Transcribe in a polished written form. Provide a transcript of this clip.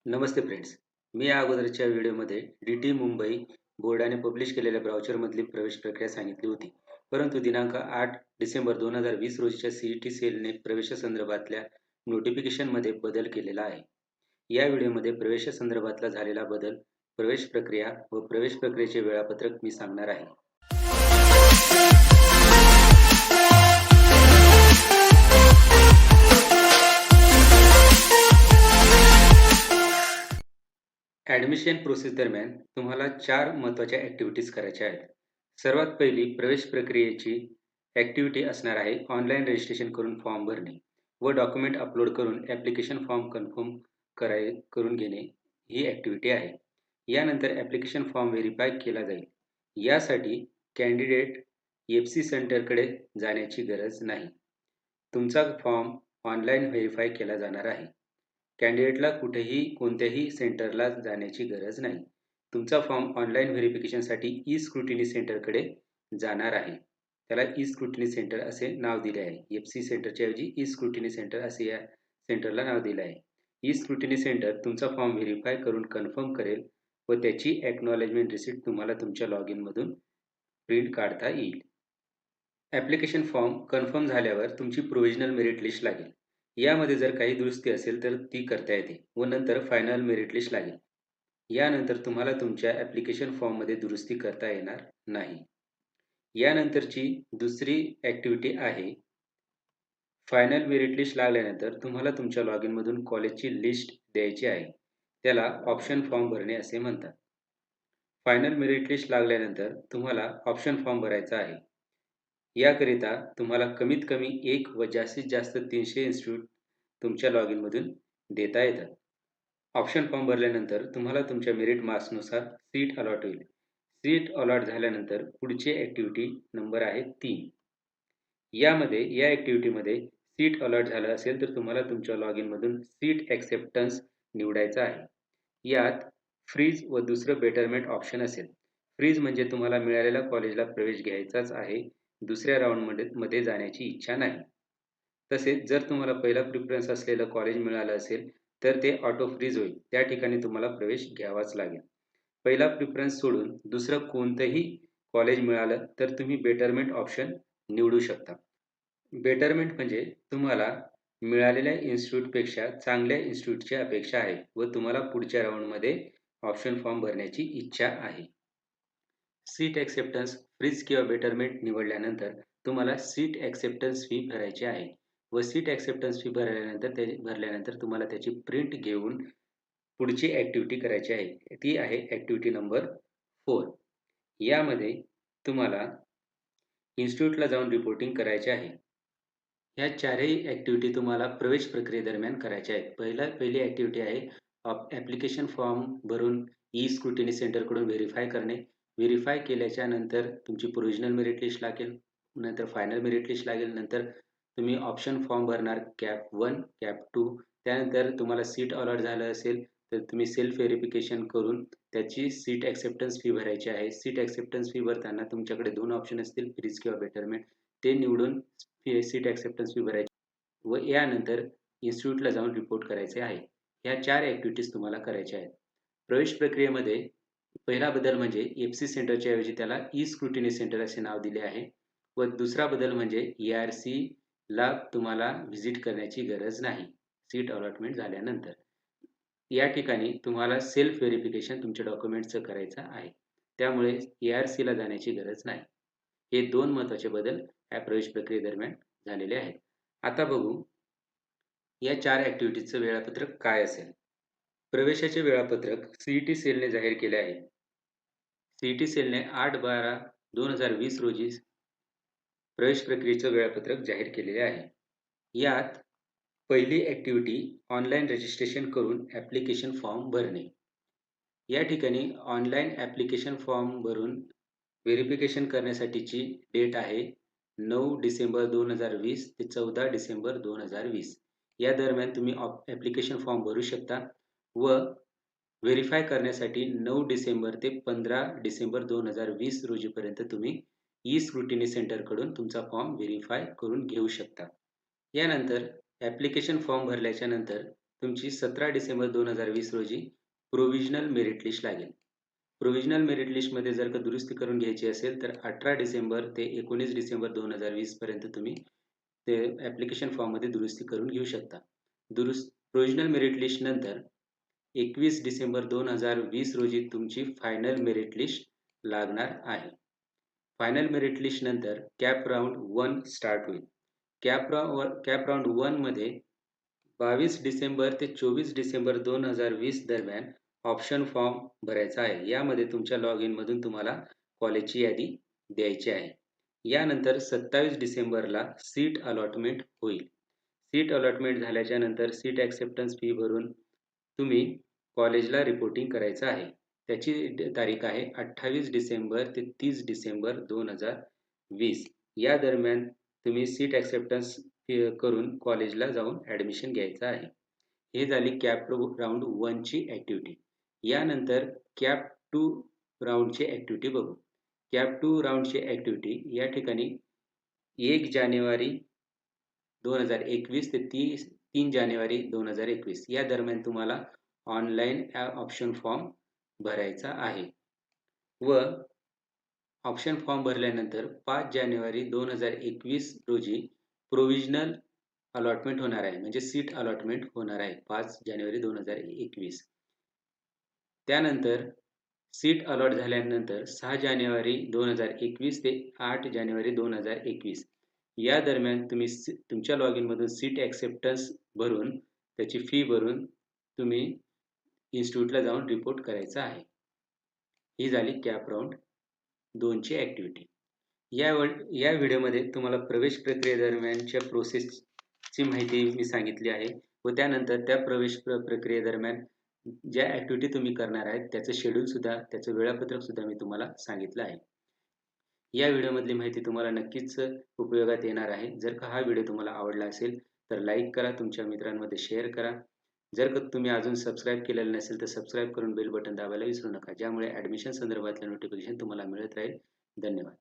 नमस्ते friends. मी या अगोदरच्या व्हिडिओमध्ये डी-टी मुंबई बोर्डाने पब्लिश केलेल्या ब्राउचरमधली प्रवेश प्रक्रिया सांगितली होती. परंतु दिनांक 8 डिसेंबर 2020 रोजीच्या सी-ई-टी सेलने प्रवेशासंदर्भातल्या नोटिफिकेशनमध्ये बदल केलेला आहे. या व्हिडिओमध्ये प्रवेशासंदर्भातला झालेला बदल, प्रवेश प्रक्रिया व प्रवेश प्रक्रियेचे वेळापत्रक मी सांगणार आहे. ॲडमिशन प्रोसेस दरम्यान तुम्हाला 4 महत्त्वाच्या ॲक्टिव्हिटीज करायच्या आहेत. सर्वात पहिली प्रवेश प्रक्रियेची ॲक्टिव्हिटी असणार आहे ऑनलाईन रजिस्ट्रेशन करून फॉर्म भरणे व डॉक्युमेंट अपलोड करून ॲप्लिकेशन फॉर्म कन्फर्म करून घेणे ही ॲक्टिव्हिटी आहे. यानंतर ॲप्लिकेशन फॉर्म व्हेरीफाय केला जाईल. यासाठी कॅन्डिडेट एफ-सी सेंटरकडे जाण्याची गरज नाही. तुमचा फॉर्म ऑनलाईन व्हेरीफाय केला जाणार आहे. कॅन्डिडेटला कोणत्याही सेंटरला जाण्याची गरज नाही. तुमचा फॉर्म ऑनलाईन व्हेरिफिकेशनसाठी ई-स्क्रुटिनी सेंटरकडे जाणार आहे. त्याला ई-स्क्रुटिनी सेंटर असे नाव दिले आहे. एफ-सी सेंटरच्या ऐवजी ई-स्क्रुटिनी सेंटर असे या सेंटरला नाव दिले आहे. ई-स्क्रुटिनी सेंटर तुमचा फॉर्म व्हेरीफाय करून कन्फर्म करेल व त्याची एक्नॉलेजमेंट रिसिप्ट तुम्हाला तुमच्या लॉगिनमधून प्रिंट काढता येईल. ॲप्लिकेशन फॉर्म कन्फर्म झाल्यावर तुमची प्रोव्हिजनल मेरिट लिस्ट लागेल. यामध्ये जर काही दुरुस्ती असेल तर ती करता येते व नंतर फायनल मेरिट लिस्ट लागेल. यानंतर तुम्हाला तुमच्या ॲप्लिकेशन फॉर्ममध्ये दुरुस्ती करता येणार नाही. यानंतरची दुसरी ॲक्टिव्हिटी आहे फायनल मेरिट लिस्ट लागल्यानंतर तुम्हाला तुमच्या लॉगिनमधून कॉलेजची लिस्ट द्यायची आहे. त्याला ऑप्शन फॉर्म भरणे असे म्हणतात. फायनल मेरिट लिस्ट लागल्यानंतर तुम्हाला ऑप्शन फॉर्म भरायचा आहे. याकरिता तुम्हाला कमीत कमी 1 व जास्तीत जास्त 300 इन्स्टिट्यूट तुमच्या लॉगिनमधून देता येतात. ऑप्शन फॉर्म भरल्यानंतर तुम्हाला तुमच्या मेरिट मार्क्सनुसार सीट अलॉट होईल. सीट अलॉट झाल्यानंतर पुढची ॲक्टिव्हिटी नंबर आहे 3. या ॲक्टिव्हिटीमध्ये सीट अलॉट झालं असेल तर तुम्हाला तुमच्या लॉगिनमधून सीट ॲक्सेप्टन्स निवडायचा आहे. यात फ्रीज व दुसरं बेटरमेंट ऑप्शन असेल. फ्रीज म्हणजे तुम्हाला मिळालेल्या कॉलेजला प्रवेश घ्यायचाच आहे, दुसऱ्या राऊंडमध्ये जाण्याची इच्छा नाही. तसेच जर तुम्हाला पहिला प्रिफरन्स असलेलं कॉलेज मिळालं असेल तर ते ऑटो फ्रीज होईल. त्या ठिकाणी तुम्हाला प्रवेश घ्यावाच लागेल. पहिला प्रिफरन्स सोडून दुसरं कोणतंही कॉलेज मिळालं तर तुम्ही बेटरमेंट ऑप्शन निवडू शकता. बेटरमेंट म्हणजे तुम्हाला मिळालेल्या इन्स्टिट्यूटपेक्षा चांगल्या इन्स्टिट्यूटची अपेक्षा आहे व तुम्हाला पुढच्या राऊंडमध्ये ऑप्शन फॉर्म भरण्याची इच्छा आहे. सीट ॲक्सेप्टन्स फ्रीज किंवा बेटरमेंट निवडल्यानंतर तुम्हाला सीट ॲक्सेप्टन्स फी भरायची आहे व सीट ॲक्सेप्टन्स फी भरल्यानंतर तुम्हाला त्याची प्रिंट घेऊन पुढची ॲक्टिव्हिटी करायची आहे. ती आहे ॲक्टिव्हिटी नंबर 4. यामध्ये तुम्हाला इन्स्टिट्यूटला जाऊन रिपोर्टिंग करायचे आहे. ह्या चारही ॲक्टिव्हिटी तुम्हाला प्रवेश प्रक्रियेदरम्यान करायच्या आहेत. पहिली ॲक्टिव्हिटी आहे ॲप्लिकेशन फॉर्म भरून ई-स्क्रुटिनी सेंटरकडून व्हेरीफाय करणे. व्हेरीफाय केल्याच्या नंतर तुमची प्रोव्हिजनल मेरिट लिस्ट लागेल, नंतर फायनल मेरिट लिस्ट लागेल, नंतर तुम्ही ऑप्शन फॉर्म भरणार कॅप 1, कॅप 2. त्यानंतर तुम्हाला सीट अलॉट झालं असेल तर तुम्ही सेल्फ व्हेरिफिकेशन करून त्याची सीट ॲक्सेप्टन्स फी भरायची आहे. सीट ॲक्सेप्टन्स फी भरताना तुमच्याकडे 2 ऑप्शन असतील, फ्रीज किंवा बेटरमेंट. ते निवडून सीट ॲक्सेप्टन्स फी भरायची व यानंतर इन्स्टिट्यूटला जाऊन रिपोर्ट करायचे आहे. ह्या 4 ॲक्टिव्हिटीज तुम्हाला करायच्या आहेत. प्रवेश प्रक्रियेमध्ये पहिला बदल म्हणजे एफ-सी सेंटरच्या ऐवजी त्याला ई-स्क्रुटिनी सेंटर असे नाव दिले आहे व दुसरा बदल म्हणजे ए-आर-सीला तुम्हाला व्हिजिट करण्याची गरज नाही सीट अलॉटमेंट झाल्यानंतर. या ठिकाणी तुम्हाला सेल्फ व्हेरिफिकेशन तुमच्या डॉक्युमेंट्सचं करायचं आहे. त्यामुळे ए-आर-सीला जाण्याची गरज नाही. हे 2 महत्त्वाचे बदल या प्रवेश प्रक्रियेदरम्यान झालेले आहेत. आता बघू या 4 ॲक्टिव्हिटीजचं वेळापत्रक काय असेल. प्रवेशाचे वेळापत्रक सी-ई-टी सेलने जाहीर केले आहे. सी-ई-टी सेलने 8/12/2020 रोजी प्रवेश प्रक्रियेचं वेळापत्रक जाहीर केलेले आहे. यात पहिली ॲक्टिव्हिटी ऑनलाईन रजिस्ट्रेशन करून ॲप्लिकेशन फॉर्म भरणे. या ठिकाणी ऑनलाईन ॲप्लिकेशन फॉर्म भरून व्हेरिफिकेशन करण्यासाठीची डेट आहे 9 डिसेंबर 2020 ते 14 डिसेंबर 2020. या दरम्यान तुम्ही ॲप्लिकेशन फॉर्म भरू शकता व व्हेरीफाय करण्यासाठी 9 डिसेंबर ते 15 डिसेंबर 2020 रोजीपर्यंत तुम्ही ई-स्क्रुटिनी सेंटरकडून तुमचा फॉर्म व्हेरीफाय करून घेऊ शकता. यानंतर ॲप्लिकेशन फॉर्म भरल्याच्या नंतर तुमची 17 डिसेंबर 2020 रोजी प्रोव्हिजनल मेरिट लिस्ट लागेल. प्रोव्हिजनल मेरिट लिस्टमध्ये जर का दुरुस्ती करून घ्यायची असेल तर 18 डिसेंबर ते 19 डिसेंबर 2020 पर्यंत तुम्ही ते ॲप्लिकेशन फॉर्ममध्ये दुरुस्ती करून घेऊ शकता. प्रोव्हिजनल मेरिट लिस्ट नंतर 21 डिसेंबर 2020 रोजी तुमची फायनल मेरिट लिस्ट लागणार आहे. फायनल मेरिट लिस्ट नंतर कॅप राउंड 1 स्टार्ट होईल. कॅप राउंड 1 मध्ये 22 डिसेंबर ते 24 डिसेंबर 2020 दरम्यान ऑप्शन फॉर्म भरायचा आहे. यामध्ये तुमच्या लॉग इनमधून तुम्हाला कॉलेजची यादी द्यायची आहे. यानंतर 27 डिसेंबरला सीट अलॉटमेंट होईल. सीट अलॉटमेंट झाल्याच्या नंतर सीट ॲक्सेप्टन्स फी भरून तुम्ही कॉलेजला रिपोर्टिंग करायचं आहे. त्याची तारीख आहे 28 डिसेंबर ते 30 डिसेंबर 2020. या दरम्यान तुम्ही सीट ॲक्सेप्टन्स करून कॉलेजला जाऊन ॲडमिशन घ्यायचं आहे. हे झाली कॅप राउंड 1 ची ॲक्टिव्हिटी. यानंतर कॅप 2 राउंडची ॲक्टिव्हिटी बघू. कॅप 2 राउंडची ॲक्टिव्हिटी या ठिकाणी 1 जानेवारी 2021 ते 3 जानेवारी 2021 या दरम्यान तुम्हाला ऑनलाईन ऑप्शन फॉर्म भरायचा आहे व ऑप्शन फॉर्म भरल्यानंतर 5 जानेवारी 2021 रोजी प्रोव्हिजनल अलॉटमेंट होणार आहे, म्हणजे सीट अलॉटमेंट होणार आहे 5 जानेवारी 2021. त्यानंतर सीट अलॉट झाल्यानंतर 6 जानेवारी 2021 ते 8 जानेवारी 2021 या दरम्यान तुम्ही तुमच्या लॉग इनमधून सीट ॲक्सेप्टन्स भरून त्याची फी भरून तुम्ही इन्स्टिट्यूटला जाऊन रिपोर्ट करायचा आहे. ही झाली कॅप राउंड 2 ची ॲक्टिव्हिटी. या व्हिडिओमध्ये तुम्हाला प्रवेश प्रक्रियेदरम्यानच्या प्रोसेसची माहिती मी सांगितली आहे व त्यानंतर त्या प्रवेश प्रक्रियेदरम्यान ज्या ॲक्टिव्हिटी तुम्ही करणार आहेत त्याचं शेड्यूलसुद्धा, त्याचं वेळापत्रकसुद्धा मी तुम्हाला सांगितलं आहे. या व्हिडिओमधली माहिती तुम्हाला नक्कीच उपयोगात येणार आहे. जर का हा व्हिडिओ तुम्हाला आवडला असेल तर लाईक करा, तुमच्या मित्रांमध्ये शेअर करा. जर का तुम्ही अजून सबस्क्राईब केलेलं नसेल तर सबस्क्राईब करून बेल बटन दाबायला विसरू नका, ज्यामुळे ॲडमिशन संदर्भातलं नोटिफिकेशन तुम्हाला मिळत राहील. धन्यवाद.